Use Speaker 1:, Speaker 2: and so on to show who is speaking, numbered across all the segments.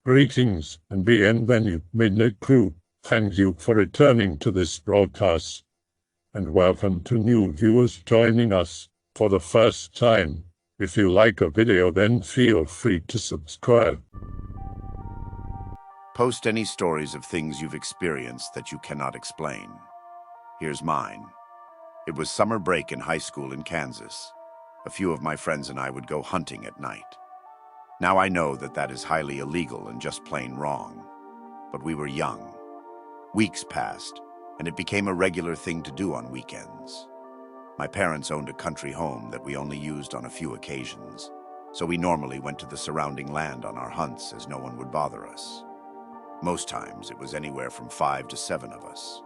Speaker 1: Greetings and bienvenue, Midnight Crew. Thank you for returning to this broadcast, and welcome to new viewers joining us for the first time. If you like a video, then feel free to subscribe.
Speaker 2: Post any stories of things you've experienced that you cannot explain. Here's mine. It was summer break in high school in Kansas. A few of my friends and I would go hunting at night. Now I know that that is highly illegal and just plain wrong. But we were young. Weeks passed, and it became a regular thing to do on weekends. My parents owned a country home that we only used on a few occasions, so we normally went to the surrounding land on our hunts as no one would bother us. Most times it was anywhere from 5 to 7 of us.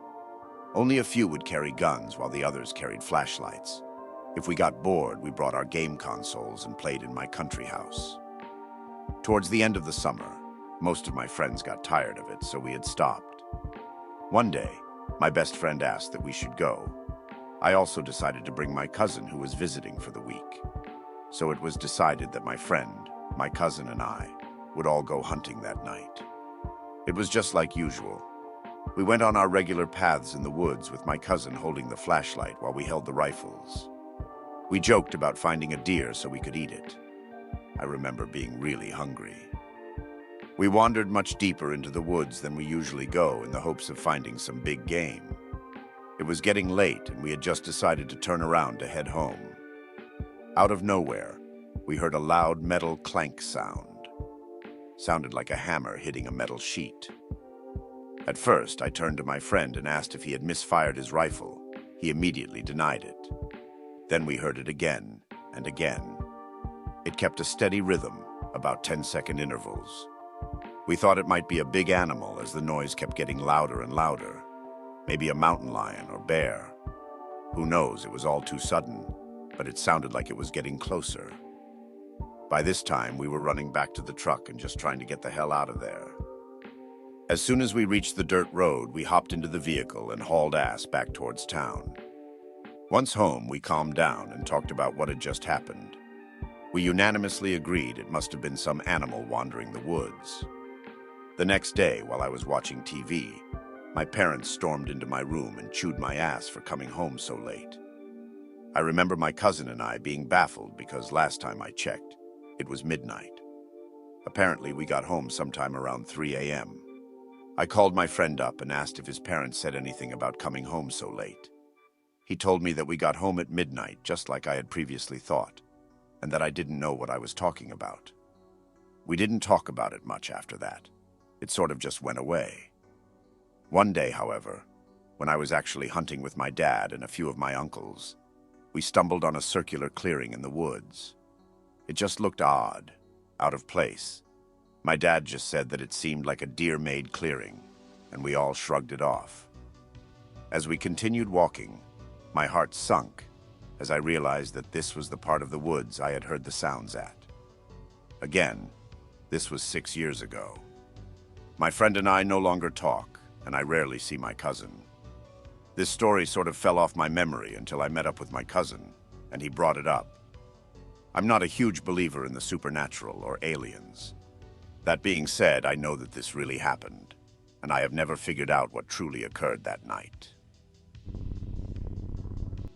Speaker 2: Only a few would carry guns while the others carried flashlights. If we got bored, we brought our game consoles and played in my country house. Towards the end of the summer, most of my friends got tired of it, so we had stopped. One day, my best friend asked that we should go. I also decided to bring my cousin who was visiting for the week. So it was decided that my friend, my cousin, and I would all go hunting that night. It was just like usual. We went on our regular paths in the woods with my cousin holding the flashlight while we held the rifles. We joked about finding a deer so we could eat it. I remember being really hungry. We wandered much deeper into the woods than we usually go in the hopes of finding some big game. It was getting late and we had just decided to turn around to head home. Out of nowhere, we heard a loud metal clank sound. Sounded like a hammer hitting a metal sheet. At first, I turned to my friend and asked if he had misfired his rifle. He immediately denied it. Then we heard it again and again. It kept a steady rhythm, about 10-second intervals. We thought it might be a big animal as the noise kept getting louder and louder. Maybe a mountain lion or bear. Who knows, it was all too sudden, but it sounded like it was getting closer. By this time, we were running back to the truck and just trying to get the hell out of there. As soon as we reached the dirt road, we hopped into the vehicle and hauled ass back towards town. Once home, we calmed down and talked about what had just happened. We unanimously agreed it must have been some animal wandering the woods. The next day, while I was watching TV, my parents stormed into my room and chewed my ass for coming home so late. I remember my cousin and I being baffled because last time I checked, it was midnight. Apparently, we got home sometime around 3 a.m. I called my friend up and asked if his parents said anything about coming home so late. He told me that we got home at midnight, just like I had previously thought, and that I didn't know what I was talking about. We didn't talk about it much after that. It sort of just went away. One day, however, when I was actually hunting with my dad and a few of my uncles, we stumbled on a circular clearing in the woods. It just looked odd, out of place. My dad just said that it seemed like a deer-made clearing, and we all shrugged it off. As we continued walking, my heart sunk as I realized that this was the part of the woods I had heard the sounds at. Again, this was 6 years ago. My friend and I no longer talk, and I rarely see my cousin. This story sort of fell off my memory until I met up with my cousin, and he brought it up. I'm not a huge believer in the supernatural or aliens. That being said, I know that this really happened, and I have never figured out what truly occurred that night.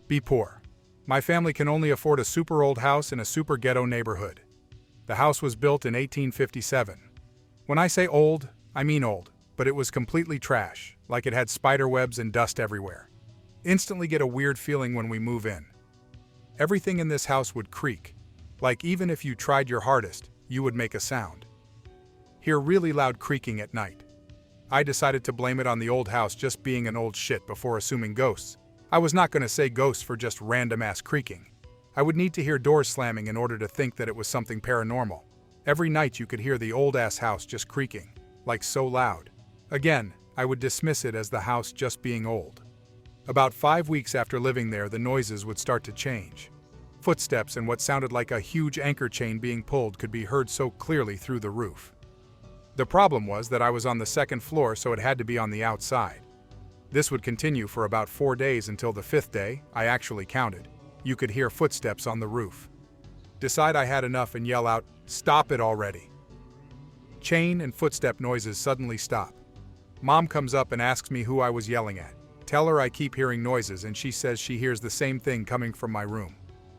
Speaker 3: Be poor. My family can only afford a super old house in a super ghetto neighborhood. The house was built in 1857. When I say old, I mean old, but it was completely trash, like it had spider webs and dust everywhere. Instantly get a weird feeling when we move in. Everything in this house would creak, like even if you tried your hardest, you would make a sound. Hear really loud creaking at night. I decided to blame it on the old house just being an old shit before assuming ghosts. I was not going to say ghosts for just random-ass creaking. I would need to hear doors slamming in order to think that it was something paranormal. Every night you could hear the old-ass house just creaking, like so loud. Again, I would dismiss it as the house just being old. About 5 weeks after living there, the noises would start to change. Footsteps and what sounded like a huge anchor chain being pulled could be heard so clearly through the roof. The problem was that I was on the second floor, so it had to be on the outside. This would continue for about 4 days until the 5th day, I actually counted. You could hear footsteps on the roof. Decide I had enough and yell out, "Stop it already." Chain and footstep noises suddenly stop. Mom comes up and asks me who I was yelling at. Tell her I keep hearing noises, and she says she hears the same thing coming from my room.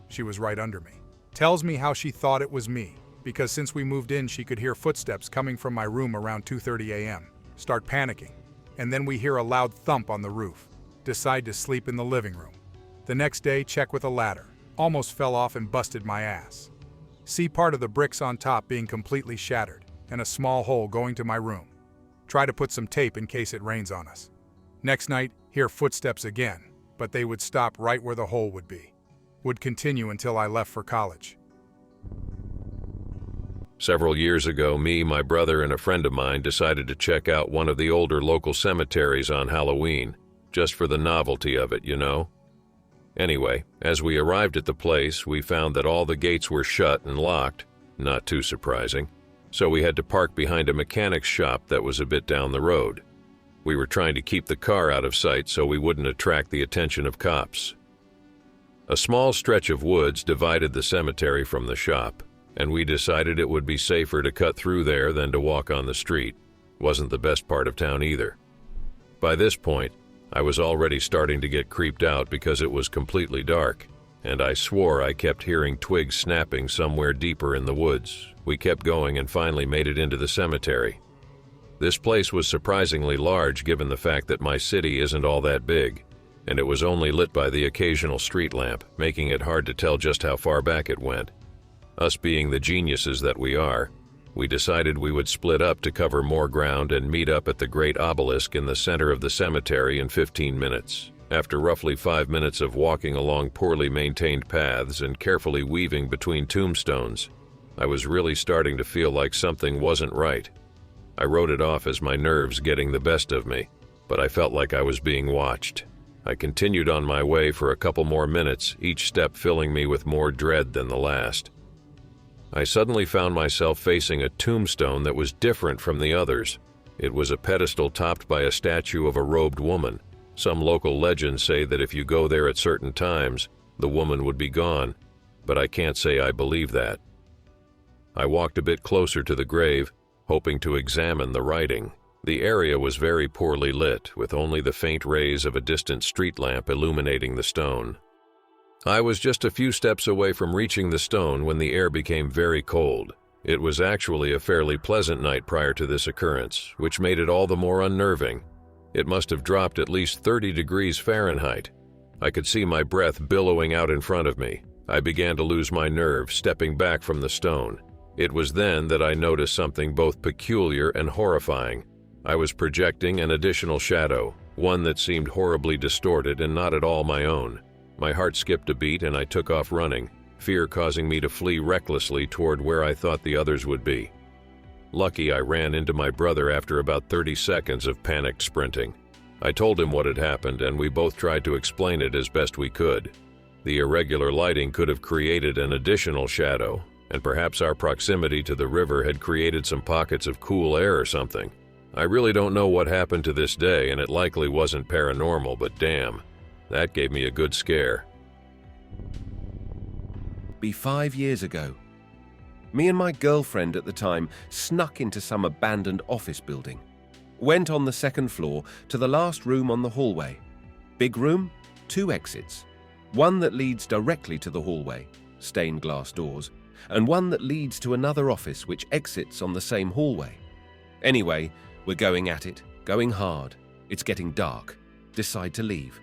Speaker 3: She was right under me. Tells me how she thought it was me, because since we moved in she could hear footsteps coming from my room around 2:30 a.m. Start panicking, and then we hear a loud thump on the roof. Decide to sleep in the living room. The next day, check with a ladder. Almost fell off and busted my ass. See part of the bricks on top being completely shattered, and a small hole going to my room. Try to put some tape in case it rains on us. Next night, hear footsteps again, but they would stop right where the hole would be. Would continue until I left for college.
Speaker 4: Several years ago, me, my brother, and a friend of mine decided to check out one of the older local cemeteries on Halloween, just for the novelty of it, you know? Anyway, as we arrived at the place, we found that all the gates were shut and locked, not too surprising, so we had to park behind a mechanic's shop that was a bit down the road. We were trying to keep the car out of sight so we wouldn't attract the attention of cops. A small stretch of woods divided the cemetery from the shop, and we decided it would be safer to cut through there than to walk on the street. Wasn't the best part of town either. By this point, I was already starting to get creeped out because it was completely dark, and I swore I kept hearing twigs snapping somewhere deeper in the woods. We kept going and finally made it into the cemetery. This place was surprisingly large given the fact that my city isn't all that big, and it was only lit by the occasional street lamp, making it hard to tell just how far back it went. Us being the geniuses that we are, we decided we would split up to cover more ground and meet up at the great obelisk in the center of the cemetery in 15 minutes. After roughly 5 minutes of walking along poorly maintained paths and carefully weaving between tombstones, I was really starting to feel like something wasn't right. I wrote it off as my nerves getting the best of me, but I felt like I was being watched. I continued on my way for a couple more minutes, each step filling me with more dread than the last. I suddenly found myself facing a tombstone that was different from the others. It was a pedestal topped by a statue of a robed woman. Some local legends say that if you go there at certain times, the woman would be gone, but I can't say I believe that. I walked a bit closer to the grave, hoping to examine the writing. The area was very poorly lit, with only the faint rays of a distant street lamp illuminating the stone. I was just a few steps away from reaching the stone when the air became very cold. It was actually a fairly pleasant night prior to this occurrence, which made it all the more unnerving. It must have dropped at least 30 degrees Fahrenheit. I could see my breath billowing out in front of me. I began to lose my nerve, stepping back from the stone. It was then that I noticed something both peculiar and horrifying. I was projecting an additional shadow, one that seemed horribly distorted and not at all my own. My heart skipped a beat and I took off running, fear causing me to flee recklessly toward where I thought the others would be. Lucky I ran into my brother after about 30 seconds of panicked sprinting. I told him what had happened and we both tried to explain it as best we could. The irregular lighting could have created an additional shadow, and perhaps our proximity to the river had created some pockets of cool air or something. I really don't know what happened to this day, and it likely wasn't paranormal, but damn, that gave me a good scare.
Speaker 5: Be 5 years ago. Me and my girlfriend at the time snuck into some abandoned office building. Went on the second floor to the last room on the hallway. Big room, 2 exits. One that leads directly to the hallway, stained glass doors, and one that leads to another office which exits on the same hallway. Anyway, we're going at it, going hard. It's getting dark. Decide to leave.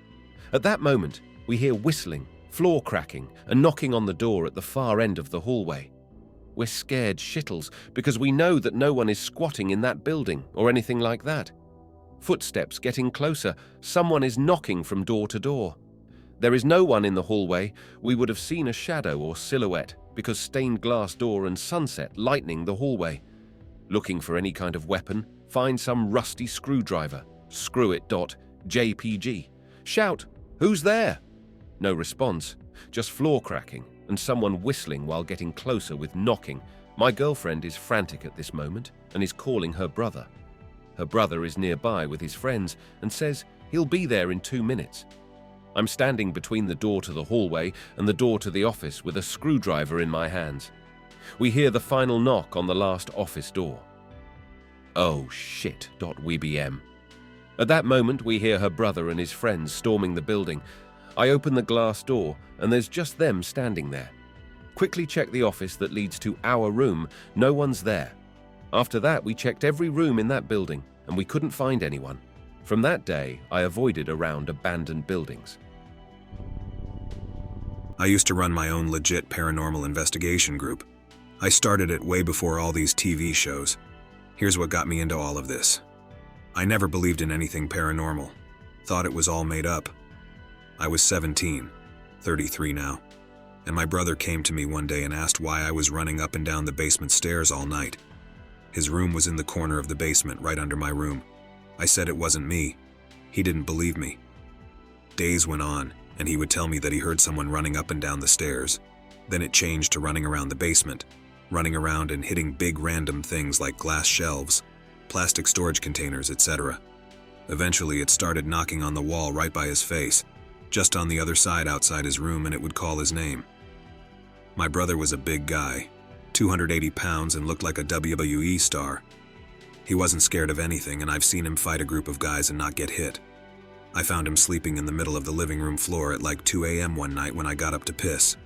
Speaker 5: At that moment, we hear whistling, floor cracking, and knocking on the door at the far end of the hallway. We're scared shittles because we know that no one is squatting in that building or anything like that. Footsteps getting closer. Someone is knocking from door to door. There is no one in the hallway. We would have seen a shadow or silhouette because stained glass door and sunset lightening the hallway. Looking for any kind of weapon, find some rusty screwdriver. Screw it. JPG. Shout, "Who's there?" No response, just floor cracking and someone whistling while getting closer with knocking. My girlfriend is frantic at this moment and is calling her brother. Her brother is nearby with his friends and says he'll be there in 2 minutes. I'm standing between the door to the hallway and the door to the office with a screwdriver in my hands. We hear the final knock on the last office door. "Oh shit.wbm." At that moment, we hear her brother and his friends storming the building. I open the glass door, and there's just them standing there. Quickly check the office that leads to our room. No one's there. After that, we checked every room in that building, and we couldn't find anyone. From that day, I avoided around abandoned buildings.
Speaker 6: I used to run my own legit paranormal investigation group. I started it way before all these TV shows. Here's what got me into all of this. I never believed in anything paranormal. Thought it was all made up. I was 17, 33 now, and my brother came to me one day and asked why I was running up and down the basement stairs all night. His room was in the corner of the basement, right under my room. I said it wasn't me. He didn't believe me. Days went on, and he would tell me that he heard someone running up and down the stairs. Then it changed to running around the basement, running around and hitting big random things like glass shelves, plastic storage containers, etc. Eventually it started knocking on the wall right by his face, just on the other side outside his room, and it would call his name. My brother was a big guy, 280 pounds, and looked like a WWE star. He wasn't scared of anything, and I've seen him fight a group of guys and not get hit. I found him sleeping in the middle of the living room floor at like 2 a.m. one night when I got up to piss.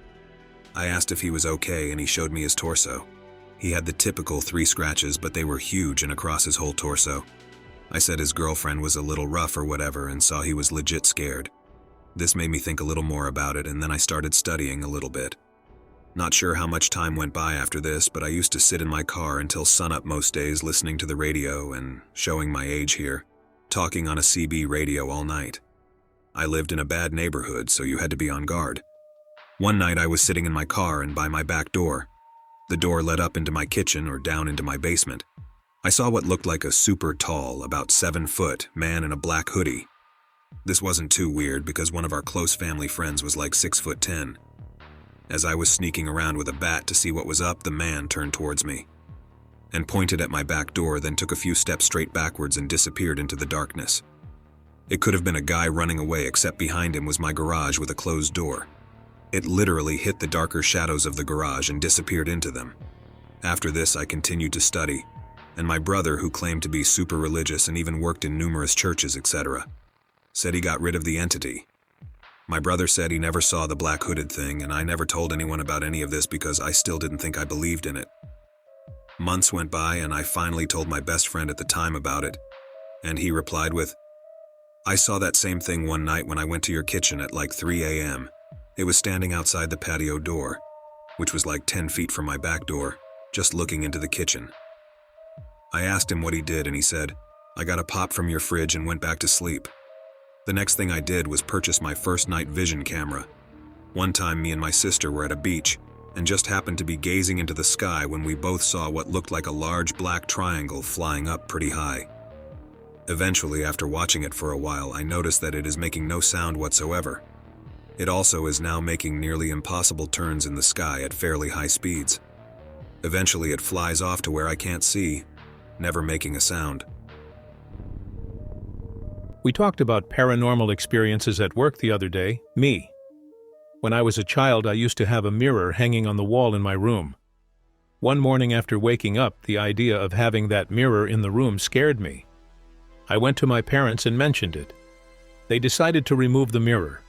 Speaker 6: I asked if he was okay, and he showed me his torso. He had the typical 3 scratches, but they were huge and across his whole torso. I said his girlfriend was a little rough or whatever and saw he was legit scared. This made me think a little more about it, and then I started studying a little bit. Not sure how much time went by after this, but I used to sit in my car until sunup most days listening to the radio and, showing my age here, talking on a CB radio all night. I lived in a bad neighborhood, so you had to be on guard. One night I was sitting in my car and by my back door. The door led up into my kitchen or down into my basement. I saw what looked like a super tall, about 7 foot, man in a black hoodie. This wasn't too weird because one of our close family friends was like 6'10". As I was sneaking around with a bat to see what was up, the man turned towards me and pointed at my back door, then took a few steps straight backwards and disappeared into the darkness. It could have been a guy running away, except behind him was my garage with a closed door. It literally hit the darker shadows of the garage and disappeared into them. After this, I continued to study, and my brother, who claimed to be super religious and even worked in numerous churches, etc., said he got rid of the entity. My brother said he never saw the black hooded thing, and I never told anyone about any of this because I still didn't think I believed in it. Months went by, and I finally told my best friend at the time about it, and he replied with, "I saw that same thing one night when I went to your kitchen at like 3 a.m. It was standing outside the patio door, which was like 10 feet from my back door, just looking into the kitchen." I asked him what he did, and he said, "I got a pop from your fridge and went back to sleep." The next thing I did was purchase my first night vision camera. One time, me and my sister were at a beach and just happened to be gazing into the sky when we both saw what looked like a large black triangle flying up pretty high. Eventually, after watching it for a while, I noticed that it is making no sound whatsoever. It also is now making nearly impossible turns in the sky at fairly high speeds. Eventually, it flies off to where I can't see, never making a sound.
Speaker 7: We talked about paranormal experiences at work the other day, me. When I was a child, I used to have a mirror hanging on the wall in my room. One morning after waking up, the idea of having that mirror in the room scared me. I went to my parents and mentioned it. They decided to remove the mirror.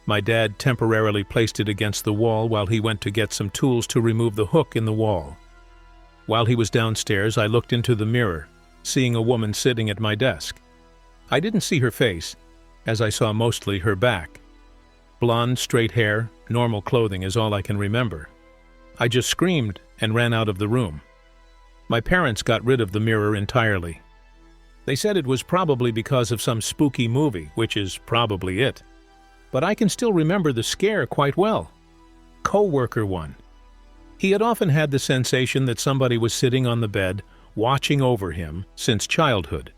Speaker 7: My dad temporarily placed it against the wall while he went to get some tools to remove the hook in the wall. While he was downstairs, I looked into the mirror, seeing a woman sitting at my desk. I didn't see her face, as I saw mostly her back. Blonde, straight hair, normal clothing is all I can remember. I just screamed and ran out of the room. My parents got rid of the mirror entirely. They said it was probably because of some spooky movie, which is probably it. But I can still remember the scare quite well. Co-worker one. He had often had the sensation that somebody was sitting on the bed, watching over him since childhood.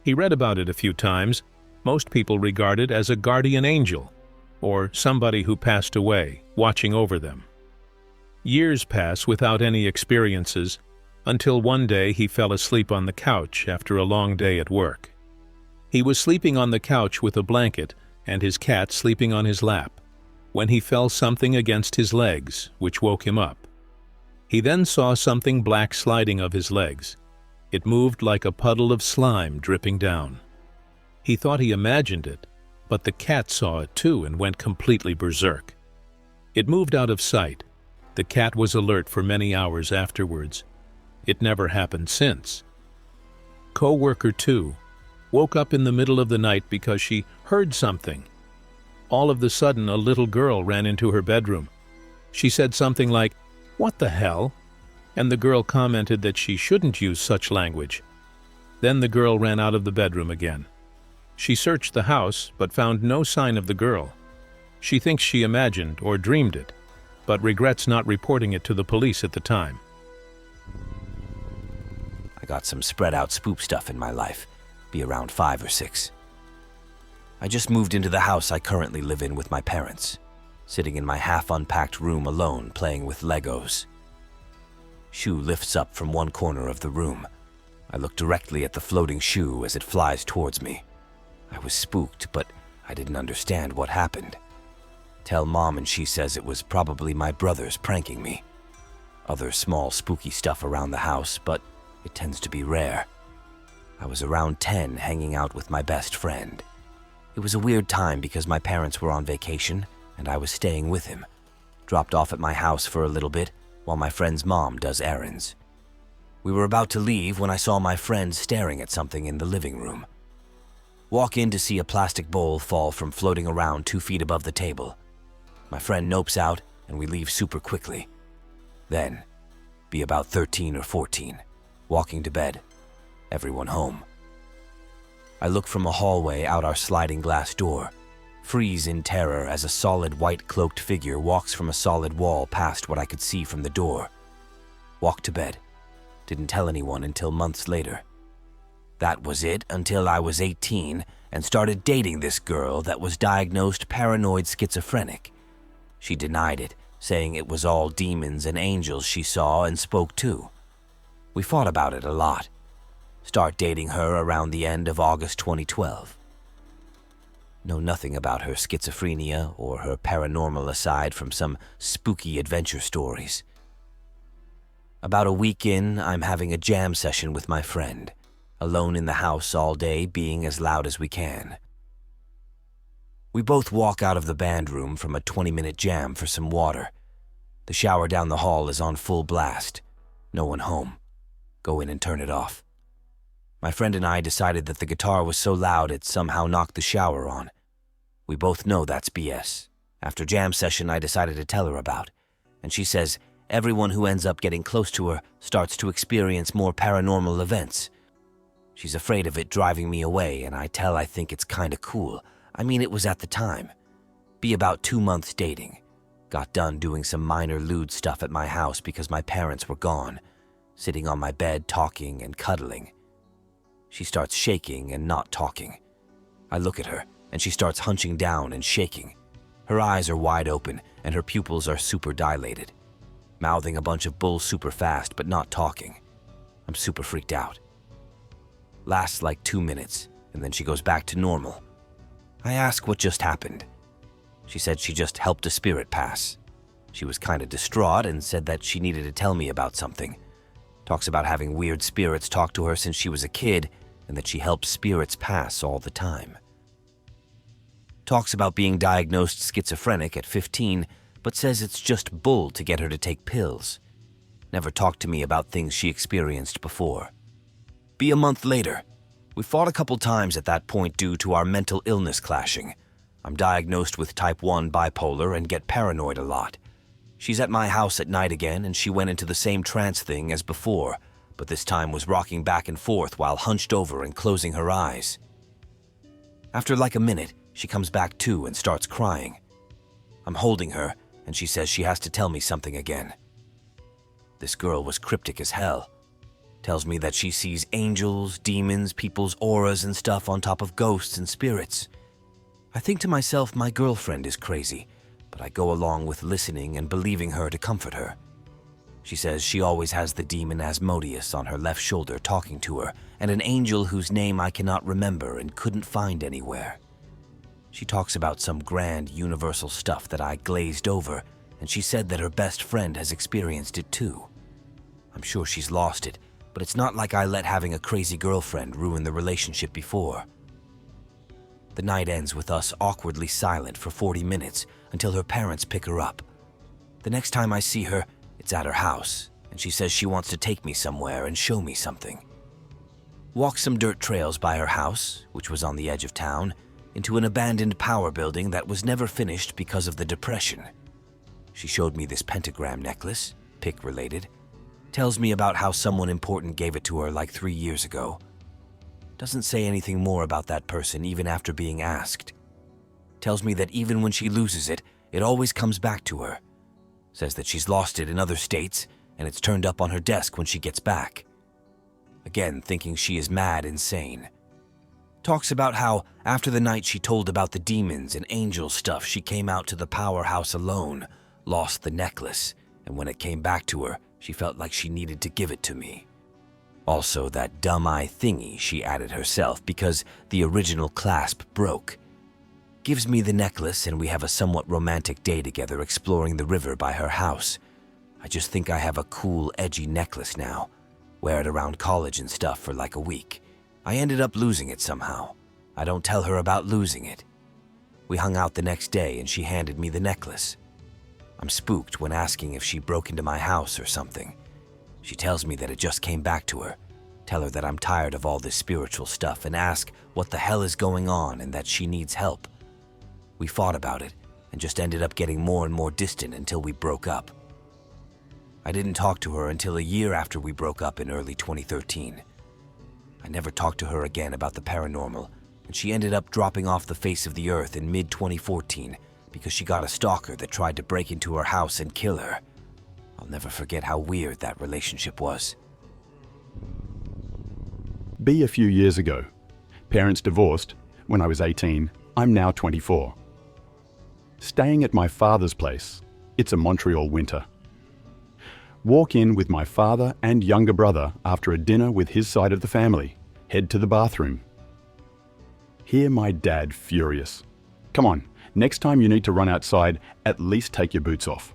Speaker 7: He read about it a few times. Most people regard it as a guardian angel, or somebody who passed away, watching over them. Years pass without any experiences, until one day he fell asleep on the couch after a long day at work. He was sleeping on the couch with a blanket and his cat sleeping on his lap, when he felt something against his legs, which woke him up. He then saw something black sliding of his legs. It moved like a puddle of slime dripping down. He thought he imagined it, but the cat saw it too and went completely berserk. It moved out of sight. The cat was alert for many hours afterwards. It never happened since. Co-worker 2 woke up in the middle of the night because she heard something. All of the sudden, a little girl ran into her bedroom. She said something like, "What the hell?" And the girl commented that she shouldn't use such language. Then the girl ran out of the bedroom again. She searched the house, but found no sign of the girl. She thinks she imagined or dreamed it, but regrets not reporting it to the police at the time.
Speaker 8: I got some spread-out spook stuff in my life, be around 5 or 6. I just moved into the house I currently live in with my parents, sitting in my half-unpacked room alone playing with Legos. Shoe lifts up from one corner of the room. I look directly at the floating shoe as it flies towards me. I was spooked, but I didn't understand what happened. Tell Mom and she says it was probably my brothers pranking me. Other small spooky stuff around the house, but it tends to be rare. I was around 10 hanging out with my best friend. It was a weird time because my parents were on vacation and I was staying with him. Dropped off at my house for a little bit while my friend's mom does errands. We were about to leave when I saw my friend staring at something in the living room. Walk in to see a plastic bowl fall from floating around 2 feet above the table. My friend nopes out and we leave super quickly. Then, be about 13 or 14, walking to bed, everyone home. I look from a hallway out our sliding glass door, freeze in terror as a solid white cloaked figure walks from a solid wall past what I could see from the door. Walk to bed. Didn't tell anyone until months later. That was it until I was 18 and started dating this girl that was diagnosed paranoid schizophrenic. She denied it, saying it was all demons and angels she saw and spoke to. We fought about it a lot. Start dating her around the end of August 2012. Know nothing about her schizophrenia or her paranormal aside from some spooky adventure stories. About a week in, I'm having a jam session with my friend, alone in the house all day, being as loud as we can. We both walk out of the band room from a 20-minute jam for some water. The shower down the hall is on full blast. No one home. Go in and turn it off. My friend and I decided that the guitar was so loud it somehow knocked the shower on. We both know that's BS. After jam session, I decided to tell her about, and she says everyone who ends up getting close to her starts to experience more paranormal events. She's afraid of it driving me away, and I think it's kinda cool. I mean, it was at the time. Be about 2 months dating. Got done doing some minor lewd stuff at my house because my parents were gone, sitting on my bed talking and cuddling. She starts shaking and not talking. I look at her, and she starts hunching down and shaking. Her eyes are wide open, and her pupils are super dilated. Mouthing a bunch of bull super fast, but not talking. I'm super freaked out. Lasts like 2 minutes, and then she goes back to normal. I ask what just happened. She said she just helped a spirit pass. She was kinda distraught and said that she needed to tell me about something. Talks about having weird spirits talk to her since she was a kid, and that she helps spirits pass all the time. Talks about being diagnosed schizophrenic at 15, but says it's just bull to get her to take pills. Never talked to me about things she experienced before. Be a month later. We fought a couple times at that point due to our mental illness clashing. I'm diagnosed with type 1 bipolar and get paranoid a lot. She's at my house at night again, and she went into the same trance thing as before, but this time was rocking back and forth while hunched over and closing her eyes. After like a minute, she comes back to and starts crying. I'm holding her, and she says she has to tell me something again. This girl was cryptic as hell. Tells me that she sees angels, demons, people's auras and stuff on top of ghosts and spirits. I think to myself my girlfriend is crazy, but I go along with listening and believing her to comfort her. She says she always has the demon Asmodeus on her left shoulder talking to her, and an angel whose name I cannot remember and couldn't find anywhere. She talks about some grand universal stuff that I glazed over, and she said that her best friend has experienced it too. I'm sure she's lost it, but it's not like I let having a crazy girlfriend ruin the relationship before. The night ends with us awkwardly silent for 40 minutes until her parents pick her up. The next time I see her, it's at her house, and she says she wants to take me somewhere and show me something. Walk some dirt trails by her house, which was on the edge of town, into an abandoned power building that was never finished because of the Depression. She showed me this pentagram necklace, pick-related, tells me about how someone important gave it to her like 3 years ago. Doesn't say anything more about that person even after being asked. Tells me that even when she loses it, it always comes back to her. Says that she's lost it in other states, and it's turned up on her desk when she gets back. Again, thinking she is mad insane. Talks about how, after the night she told about the demons and angel stuff, she came out to the powerhouse alone, lost the necklace, and when it came back to her, she felt like she needed to give it to me. Also, that dumb eye thingy she added herself because the original clasp broke. Gives me the necklace and we have a somewhat romantic day together exploring the river by her house. I just think I have a cool, edgy necklace now. Wear it around college and stuff for like a week. I ended up losing it somehow. I don't tell her about losing it. We hung out the next day and she handed me the necklace. I'm spooked when asking if she broke into my house or something. She tells me that it just came back to her. Tell her that I'm tired of all this spiritual stuff and ask what the hell is going on and that she needs help. We fought about it and just ended up getting more and more distant until we broke up. I didn't talk to her until a year after we broke up in early 2013. I never talked to her again about the paranormal, and she ended up dropping off the face of the earth in mid-2014 because she got a stalker that tried to break into her house and kill her. I'll never forget how weird that relationship was.
Speaker 9: B a few years ago. Parents divorced. When I was 18, I'm now 24. Staying at my father's place. It's a Montreal winter. Walk in with my father and younger brother after a dinner with his side of the family. Head to the bathroom. Hear my dad furious. Come on, next time you need to run outside, at least take your boots off.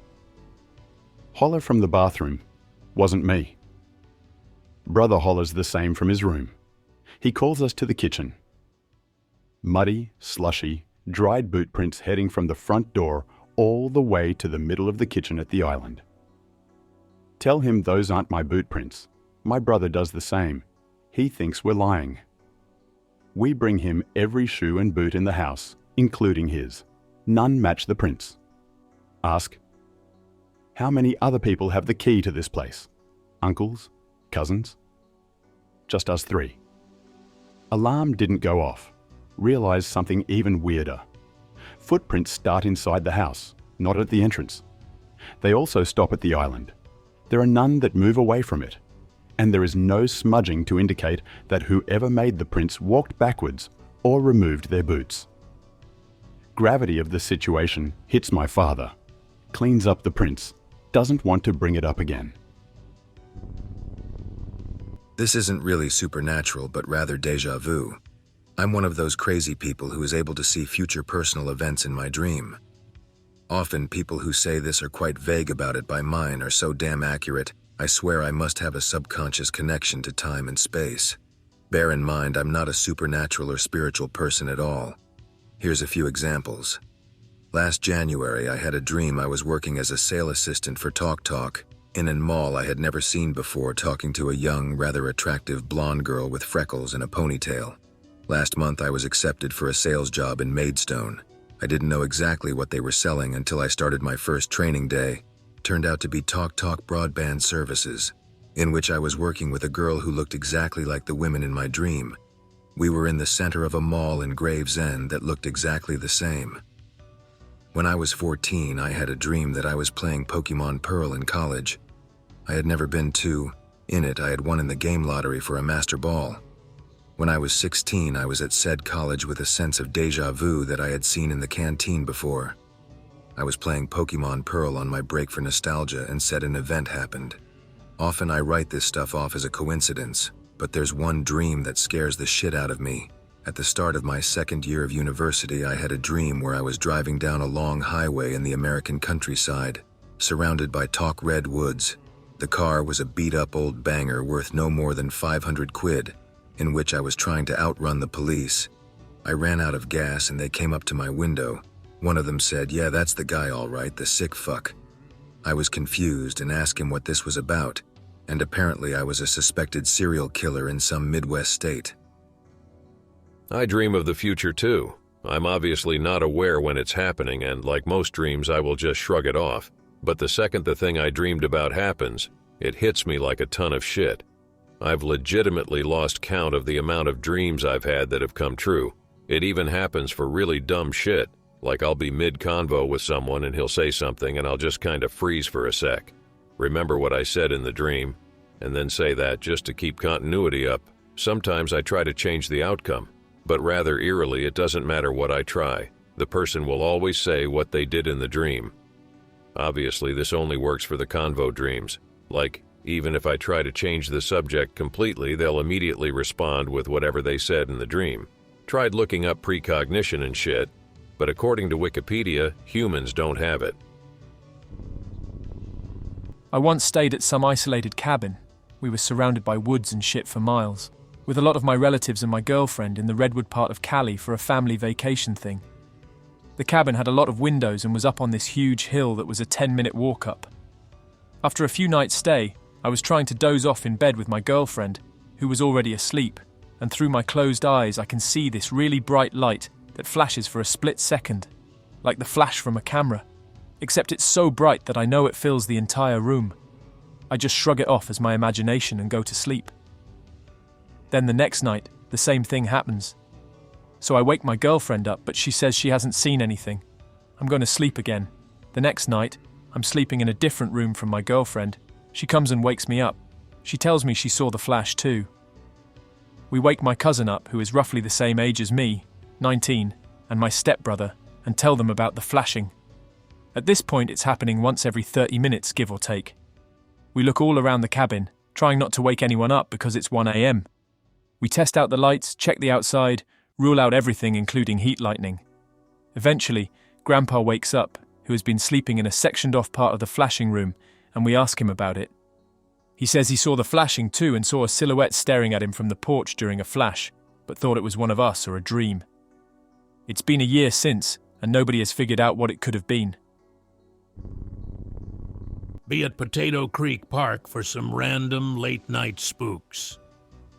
Speaker 9: Holler from the bathroom. Wasn't me. Brother hollers the same from his room. He calls us to the kitchen. Muddy, slushy, dried boot prints heading from the front door all the way to the middle of the kitchen at the island. Tell him those aren't my boot prints. My brother does the same. He thinks we're lying. We bring him every shoe and boot in the house, including his. None match the prints. Ask, how many other people have the key to this place? Uncles? Cousins? Just us 3. Alarm didn't go off. Realized something even weirder. Footprints start inside the house, not at the entrance. They also stop at the island. There are none that move away from it. And there is no smudging to indicate that whoever made the prints walked backwards or removed their boots. Gravity of the situation hits my father. Cleans up the prints. Doesn't want to bring it up again.
Speaker 6: This isn't really supernatural, but rather déjà vu. I'm one of those crazy people who is able to see future personal events in my dream. Often people who say this are quite vague about it, by mine are so damn accurate, I swear I must have a subconscious connection to time and space. Bear in mind, I'm not a supernatural or spiritual person at all. Here's a few examples. Last January, I had a dream I was working as a sale assistant for Talk in a mall I had never seen before, talking to a young, rather attractive blonde girl with freckles and a ponytail. Last month, I was accepted for a sales job in Maidstone. I didn't know exactly what they were selling until I started my first training day. Turned out to be Talk Broadband Services, in which I was working with a girl who looked exactly like the women in my dream. We were in the center of a mall in Gravesend that looked exactly the same. When I was 14, I had a dream that I was playing Pokemon Pearl in college. I had never been in it. I had won in the game lottery for a Master Ball. When I was 16, I was at said college with a sense of déjà vu that I had seen in the canteen before. I was playing Pokemon Pearl on my break for nostalgia and said an event happened. Often I write this stuff off as a coincidence, but there's one dream that scares the shit out of me. At the start of my second year of university, I had a dream where I was driving down a long highway in the American countryside, surrounded by redwoods. The car was a beat-up old banger worth no more than 500 quid, in which I was trying to outrun the police. I ran out of gas and they came up to my window. One of them said, "Yeah, that's the guy all right, the sick fuck." I was confused and asked him what this was about, and apparently I was a suspected serial killer in some Midwest state.
Speaker 4: I dream of the future too. I'm obviously not aware when it's happening, and like most dreams, I will just shrug it off. But the second the thing I dreamed about happens, it hits me like a ton of shit. I've legitimately lost count of the amount of dreams I've had that have come true. It even happens for really dumb shit, like I'll be mid-convo with someone and he'll say something and I'll just kind of freeze for a sec, remember what I said in the dream, and then say that just to keep continuity up. Sometimes I try to change the outcome, but rather eerily it doesn't matter what I try. The person will always say what they did in the dream. Obviously, this only works for the convo dreams. Like, even if I try to change the subject completely, they'll immediately respond with whatever they said in the dream. Tried looking up precognition and shit, but according to Wikipedia, humans don't have it.
Speaker 10: I once stayed at some isolated cabin. We were surrounded by woods and shit for miles, with a lot of my relatives and my girlfriend in the redwood part of Cali for a family vacation thing. The cabin had a lot of windows and was up on this huge hill that was a 10-minute walk up. After a few nights' stay, I was trying to doze off in bed with my girlfriend, who was already asleep, and through my closed eyes I can see this really bright light that flashes for a split second, like the flash from a camera, except it's so bright that I know it fills the entire room. I just shrug it off as my imagination and go to sleep. Then the next night, the same thing happens. So I wake my girlfriend up, but she says she hasn't seen anything. I'm going to sleep again. The next night, I'm sleeping in a different room from my girlfriend. She comes and wakes me up. She tells me she saw the flash too. We wake my cousin up, who is roughly the same age as me, 19, and my stepbrother, and tell them about the flashing. At this point, it's happening once every 30 minutes, give or take. We look all around the cabin, trying not to wake anyone up because it's 1 a.m. We test out the lights, check the outside, rule out everything including heat lightning. Eventually, Grandpa wakes up, who has been sleeping in a sectioned-off part of the flashing room, and we ask him about it. He says he saw the flashing too and saw a silhouette staring at him from the porch during a flash, but thought it was one of us or a dream. It's been a year since, and nobody has figured out what it could have been.
Speaker 11: Be at Potato Creek Park for some random late-night spooks.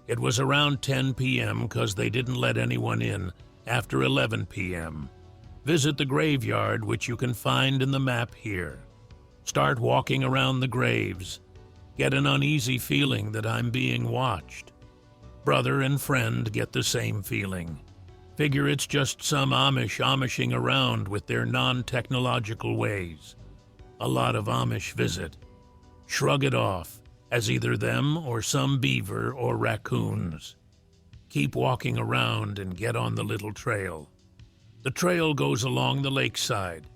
Speaker 11: It was around 10 p.m. because they didn't let anyone in after 11 p.m. Visit the graveyard, which you can find in the map here. Start walking around the graves. Get an uneasy feeling that I'm being watched. Brother and friend get the same feeling. Figure it's just some Amish Amishing around with their non-technological ways. A lot of Amish visit. Shrug it off as either them or some beaver or raccoons. Keep walking around and get on the little trail. The trail goes along the lakeside.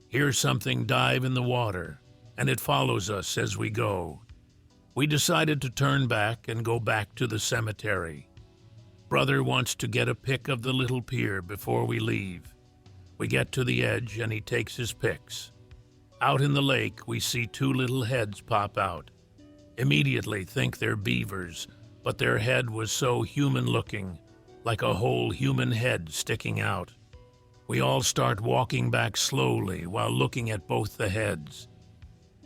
Speaker 11: Hear something dive in the water, and it follows us as we go. We decided to turn back and go back to the cemetery. Brother wants to get a pic of the little pier before we leave. We get to the edge and he takes his pics. Out in the lake, we see two little heads pop out. Immediately think they're beavers, but their head was so human-looking, like a whole human head sticking out. We all start walking back slowly while looking at both the heads.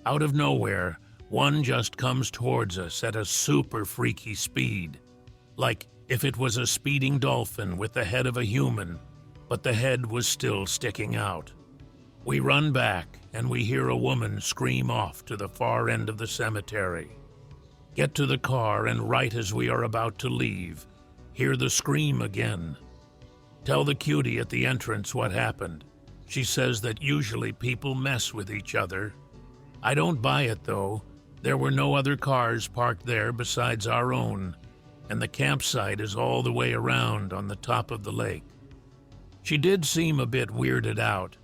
Speaker 11: Out of nowhere, one just comes towards us at a super freaky speed, like if it was a speeding dolphin with the head of a human, but the head was still sticking out. We run back, and we hear a woman scream off to the far end of the cemetery. Get to the car, and right as we are about to leave, hear the scream again. Tell the cutie at the entrance what happened. She says that usually people mess with each other. I don't buy it, though. There were no other cars parked there besides our own, and the campsite is all the way around on the top of the lake. She did seem a bit weirded out,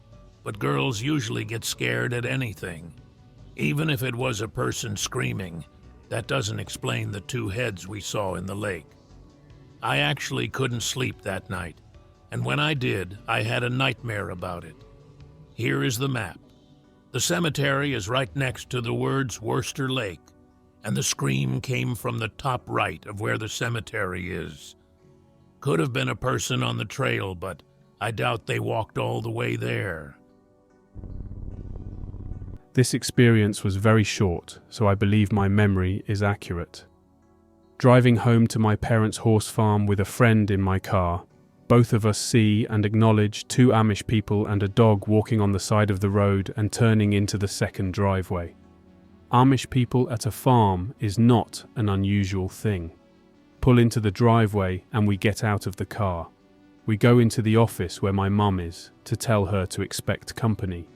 Speaker 11: but girls usually get scared at anything. Even if it was a person screaming, that doesn't explain the two heads we saw in the lake. I actually couldn't sleep that night, and when I did, I had a nightmare about it. Here is the map. The cemetery is right next to the words Worcester Lake, and the scream came from the top right of where the cemetery is. Could have been a person on the trail, but I doubt they walked all the way there.
Speaker 12: This experience was very short, so I believe my memory is accurate. Driving home to my parents' horse farm with a friend in my car, both of us see and acknowledge two Amish people and a dog walking on the side of the road and turning into the second driveway. Amish people at a farm is not an unusual thing. Pull into the driveway and we get out of the car. We go into the office where my mum is to tell her to expect company.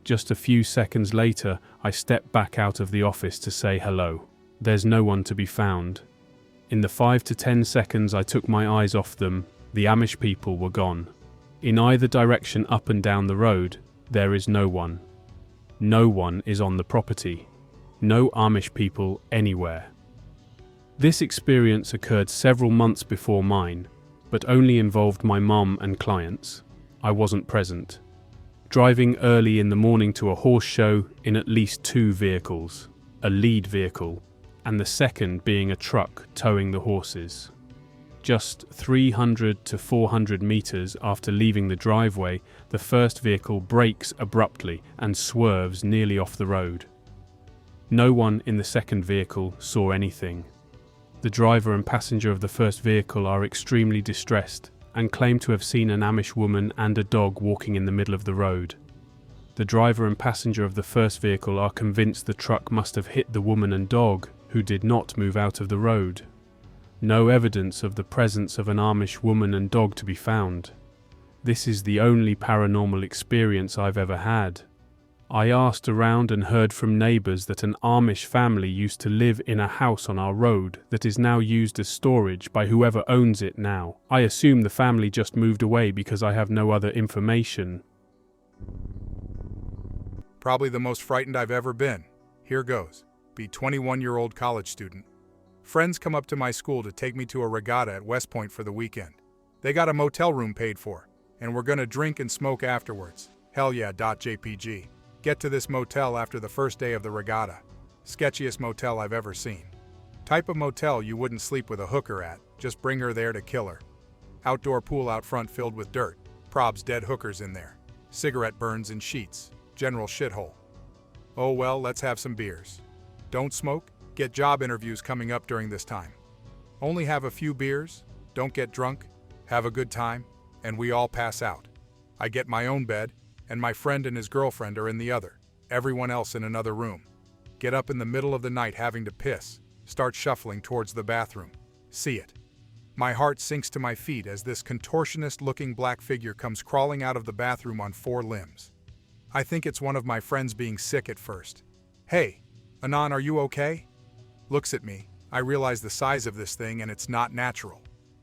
Speaker 12: Just a few seconds later, I step back out of the office to say hello. There's no one to be found. In the 5 to 10 seconds I took my eyes off them, the Amish people were gone. In either direction up and down the road, there is no one. No one is on the property. No Amish people anywhere. This experience occurred several months before mine, but only involved my mum and clients. I wasn't present. Driving early in the morning to a horse show in at least 2 vehicles, a lead vehicle, and the second being a truck towing the horses. Just 300 to 400 meters after leaving the driveway, the first vehicle brakes abruptly and swerves nearly off the road. No one in the second vehicle saw anything. The driver and passenger of the first vehicle are extremely distressed and claim to have seen an Amish woman and a dog walking in the middle of the road. The driver and passenger of the first vehicle are convinced the truck must have hit the woman and dog, who did not move out of the road. No evidence of the presence of an Amish woman and dog to be found. This is the only paranormal experience I've ever had. I asked around and heard from neighbours that an Amish family used to live in a house on our road that is now used as storage by whoever owns it now. I assume the family just moved away because I have no other information.
Speaker 3: Probably the most frightened I've ever been. Here goes. Be 21-year-old college student. Friends come up to my school to take me to a regatta at West Point for the weekend. They got a motel room paid for, and we're gonna drink and smoke afterwards. Hell yeah, .jpg. Get to this motel after the first day of the regatta. Sketchiest motel I've ever seen. Type of motel you wouldn't sleep with a hooker at, just bring her there to kill her. Outdoor pool out front filled with dirt, probs dead hookers in there. Cigarette burns in sheets, general shithole. Oh well, let's have some beers. Don't smoke, get job interviews coming up during this time. Only have a few beers, don't get drunk, have a good time, and we all pass out. I get my own bed, and my friend and his girlfriend are in the other, everyone else in another room. Get up in the middle of the night having to piss, start shuffling towards the bathroom. See it. My heart sinks to my feet as this contortionist-looking black figure comes crawling out of the bathroom on 4 limbs. I think it's one of my friends being sick at first. Hey, Anon, are you okay? Looks at me. I realize the size of this thing and it's not natural.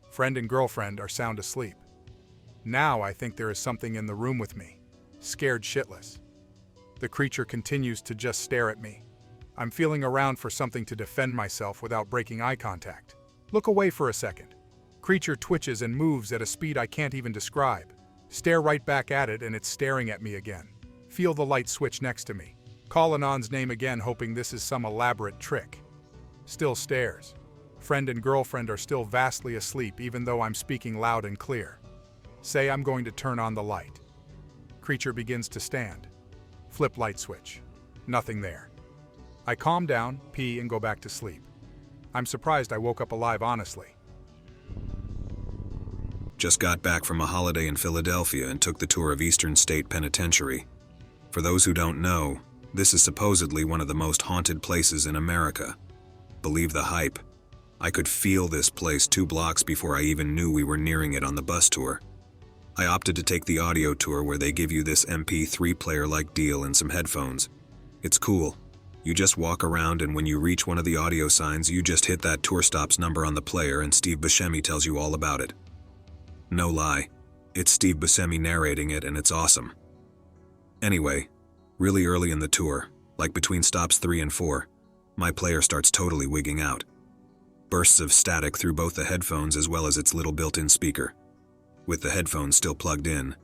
Speaker 3: Friend and girlfriend are sound asleep. Now I think there is something in the room with me. Scared shitless. The creature continues to just stare at me. I'm feeling around for something to defend myself without breaking eye contact. Look away for a second. Creature twitches and moves at a speed I can't even describe. Stare right back at it and it's staring at me again. Feel the light switch next to me. Call Anon's name again, hoping this is some elaborate trick. Still stares. Friend and girlfriend are still vastly asleep even though I'm speaking loud and clear. Say I'm going to turn on the light. Creature begins to stand. Flip light switch. Nothing there. I calm down, pee, and go back to sleep. I'm surprised I woke up alive, honestly.
Speaker 6: Just got back from a holiday in Philadelphia and took the tour of Eastern State Penitentiary. For those who don't know, this is supposedly one of the most haunted places in America. Believe the hype. I could feel this place 2 blocks before I even knew we were nearing it on the bus tour. I opted to take the audio tour where they give you this MP3 player-like deal and some headphones. It's cool. You just walk around and when you reach one of the audio signs, you just hit that tour stop's number on the player and Steve Buscemi tells you all about it. No lie, it's Steve Buscemi narrating it and it's awesome. Anyway, really early in the tour, like between stops 3 and 4, my player starts totally wigging out. Bursts of static through both the headphones as well as its little built-in speaker. With the headphones still plugged in,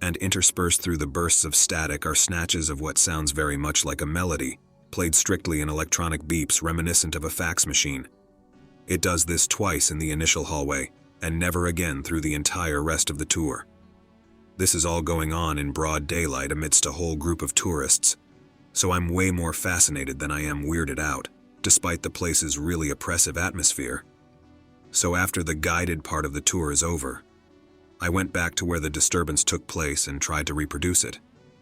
Speaker 6: and interspersed through the bursts of static are snatches of what sounds very much like a melody, played strictly in electronic beeps reminiscent of a fax machine. It does this twice in the initial hallway, and never again through the entire rest of the tour. This is all going on in broad daylight amidst a whole group of tourists, so I'm way more fascinated than I am weirded out, despite the place's really oppressive atmosphere. So after the guided part of the tour is over, I went back to where the disturbance took place and tried to reproduce it,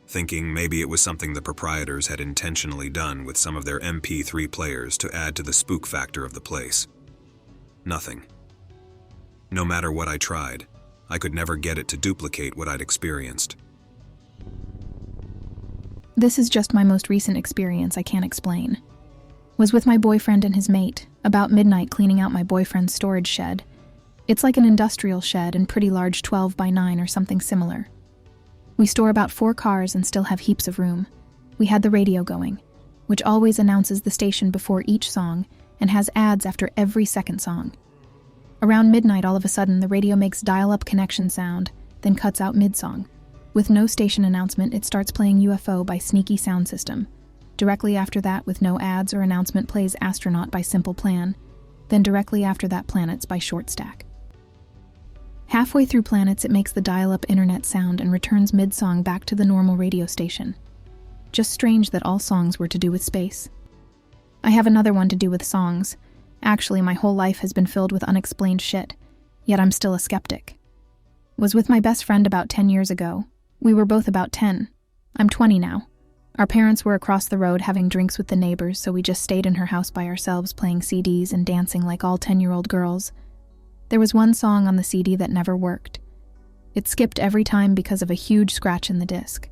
Speaker 6: thinking maybe it was something the proprietors had intentionally done with some of their MP3 players to add to the spook factor of the place. Nothing. No matter what I tried, I could never get it to duplicate what I'd experienced.
Speaker 13: This is just my most recent experience I can't explain. Was with my boyfriend and his mate, about midnight cleaning out my boyfriend's storage shed. It's like an industrial shed and pretty large 12 by 9 or something similar. We store about 4 cars and still have heaps of room. We had the radio going, which always announces the station before each song and has ads after every second song. Around midnight, all of a sudden, the radio makes dial-up connection sound, then cuts out mid-song. With no station announcement, it starts playing UFO by Sneaky Sound System. Directly after that, with no ads or announcement, plays Astronaut by Simple Plan. Then directly after that, Planets by Short Stack. Halfway through Planets, it makes the dial-up internet sound and returns mid-song back to the normal radio station. Just strange that all songs were to do with space. I have another one to do with songs. Actually, my whole life has been filled with unexplained shit, yet I'm still a skeptic. Was with my best friend about 10 years ago. We were both about 10. I'm 20 now. Our parents were across the road having drinks with the neighbors, so we just stayed in her house by ourselves playing CDs and dancing like all 10-year-old girls. There was one song on the CD that never worked. It skipped every time because of a huge scratch in the disc.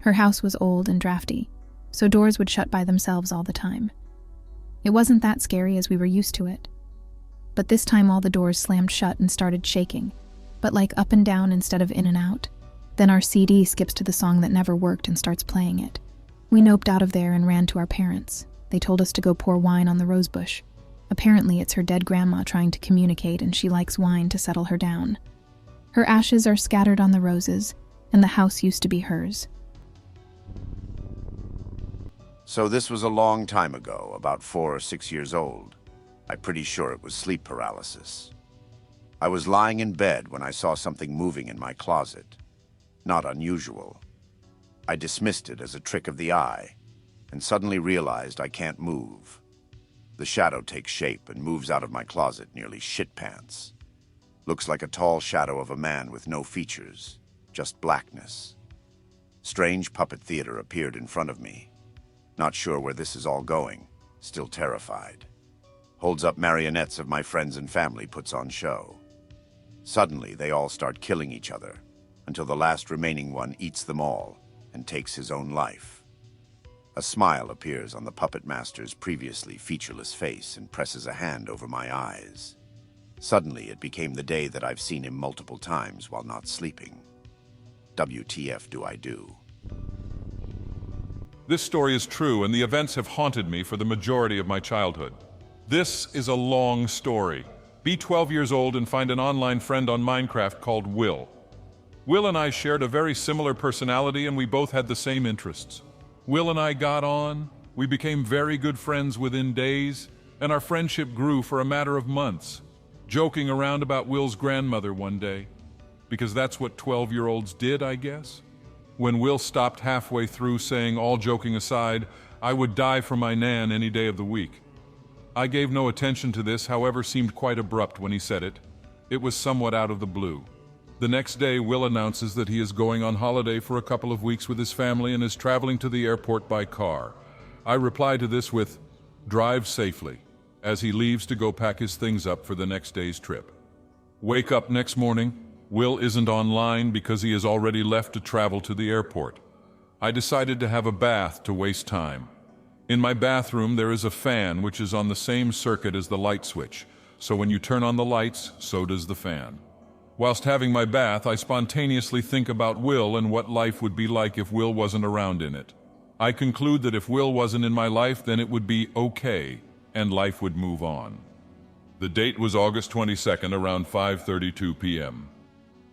Speaker 13: Her house was old and drafty, so doors would shut by themselves all the time. It wasn't that scary as we were used to it. But this time all the doors slammed shut and started shaking, but like up and down instead of in and out. Then our CD skips to the song that never worked and starts playing it. We noped out of there and ran to our parents. They told us to go pour wine on the rosebush. Apparently it's her dead grandma trying to communicate and she likes wine to settle her down. Her ashes are scattered on the roses, and the house used to be hers.
Speaker 2: So this was a long time ago, about 4 or 6 years old. I'm pretty sure it was sleep paralysis. I was lying in bed when I saw something moving in my closet. Not unusual. I dismissed it as a trick of the eye, and suddenly realized I can't move. The shadow takes shape and moves out of my closet nearly shit pants. Looks like a tall shadow of a man with no features, just blackness. Strange puppet theater appeared in front of me. Not sure where this is all going, still terrified. Holds up marionettes of my friends and family, puts on show. Suddenly, they all start killing each other, until the last remaining one eats them all and takes his own life. A smile appears on the puppet master's previously featureless face and presses a hand over my eyes. Suddenly, it became the day that I've seen him multiple times while not sleeping. WTF do I do?
Speaker 14: This story is true, and the events have haunted me for the majority of my childhood. This is a long story. Be 12 years old and find an online friend on Minecraft called Will. Will and I shared a very similar personality, and we both had the same interests. Will and I got on, we became very good friends within days, and our friendship grew for a matter of months, joking around about Will's grandmother one day, because that's what 12-year-olds did, I guess. When Will stopped halfway through saying, all joking aside, I would die for my Nan any day of the week. I gave no attention to this, however, seemed quite abrupt when he said it. It was somewhat out of the blue. The next day, Will announces that he is going on holiday for a couple of weeks with his family and is traveling to the airport by car. I reply to this with, drive safely, as he leaves to go pack his things up for the next day's trip. Wake up next morning, Will isn't online because he has already left to travel to the airport. I decided to have a bath to waste time. In my bathroom, there is a fan which is on the same circuit as the light switch, so when you turn on the lights, so does the fan. Whilst having my bath, I spontaneously think about Will and what life would be like if Will wasn't around in it. I conclude that if Will wasn't in my life, then it would be okay, and life would move on. The date was August 22nd, around 5:32 p.m.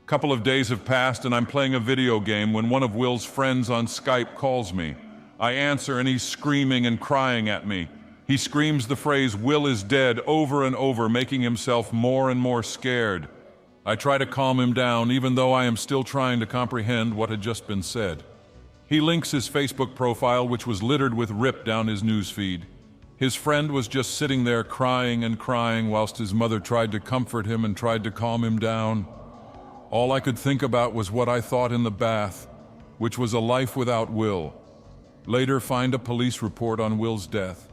Speaker 14: Couple of days have passed and I'm playing a video game when one of Will's friends on Skype calls me. I answer and he's screaming and crying at me. He screams the phrase, "Will is dead," over and over, making himself more and more scared. I try to calm him down, even though I am still trying to comprehend what had just been said. He links his Facebook profile, which was littered with rip down his newsfeed. His friend was just sitting there crying and crying whilst his mother tried to comfort him and tried to calm him down. All I could think about was what I thought in the bath, which was a life without Will. Later, find a police report on Will's death.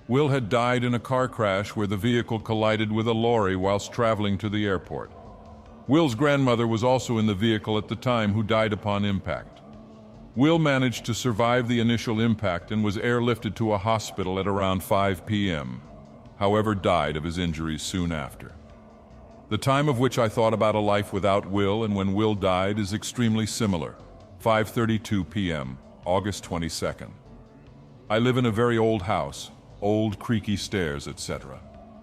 Speaker 14: Will had died in a car crash where the vehicle collided with a lorry whilst traveling to the airport. Will's grandmother was also in the vehicle at the time, who died upon impact. Will managed to survive the initial impact and was airlifted to a hospital at around 5 p.m., however died of his injuries soon after. The time of which I thought about a life without Will and when Will died is extremely similar, 5:32 p.m., August 22nd. I live in a very old house, old creaky stairs, etc.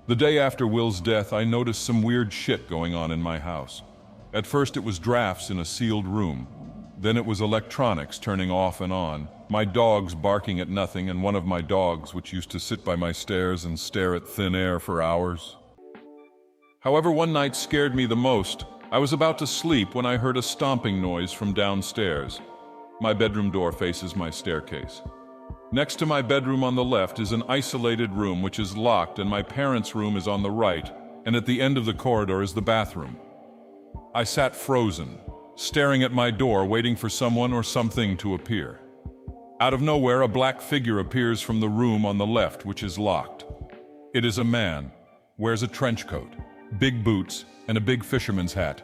Speaker 14: The day after Will's death, I noticed some weird shit going on in my house. At first it was drafts in a sealed room. Then it was electronics turning off and on, my dogs barking at nothing, and one of my dogs which used to sit by my stairs and stare at thin air for hours. However, one night scared me the most. I was about to sleep when I heard a stomping noise from downstairs. My bedroom door faces my staircase. Next to my bedroom on the left is an isolated room which is locked, and my parents' room is on the right, and at the end of the corridor is the bathroom. I sat frozen, staring at my door, waiting for someone or something to appear. Out of nowhere, a black figure appears from the room on the left, which is locked. It is a man, wears a trench coat, big boots, and a big fisherman's hat.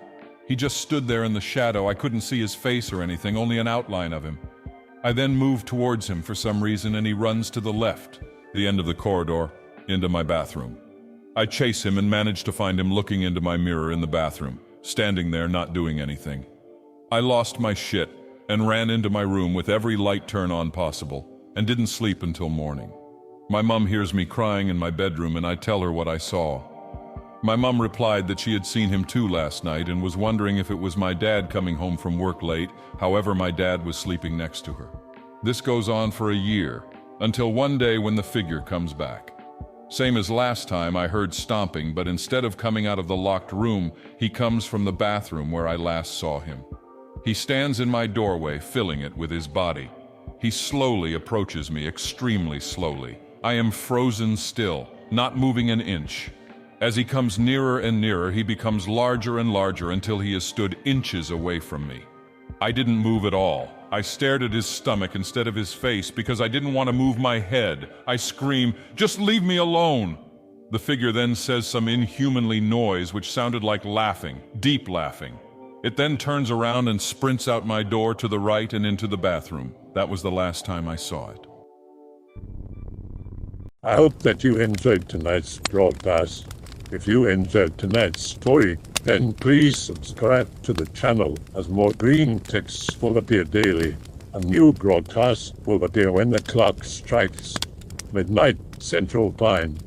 Speaker 14: He just stood there in the shadow. I couldn't see his face or anything, only an outline of him. I then moved towards him for some reason, and he runs to the left, the end of the corridor, into my bathroom. I chase him and manage to find him looking into my mirror in the bathroom, standing there not doing anything. I lost my shit and ran into my room with every light turn on possible, and didn't sleep until morning. My mom hears me crying in my bedroom, and I tell her what I saw. My mom replied that she had seen him too last night and was wondering if it was my dad coming home from work late. However, my dad was sleeping next to her. This goes on for a year, until one day when the figure comes back. Same as last time, I heard stomping, but instead of coming out of the locked room, he comes from the bathroom where I last saw him. He stands in my doorway, filling it with his body. He slowly approaches me, extremely slowly. I am frozen still, not moving an inch. As he comes nearer and nearer, he becomes larger and larger until he has stood inches away from me. I didn't move at all. I stared at his stomach instead of his face because I didn't want to move my head. I scream, "Just leave me alone!" The figure then says some inhumanly noise which sounded like laughing, deep laughing. It then turns around and sprints out my door to the right and into the bathroom. That was the last time I saw it.
Speaker 1: I hope that you enjoyed tonight's broadcast. If you enjoyed tonight's story, then please subscribe to the channel, as more green texts will appear daily. A new broadcast will appear when the clock strikes midnight Central Time.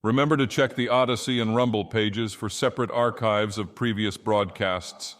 Speaker 14: Remember to check the Odyssey and Rumble pages for separate archives of previous broadcasts.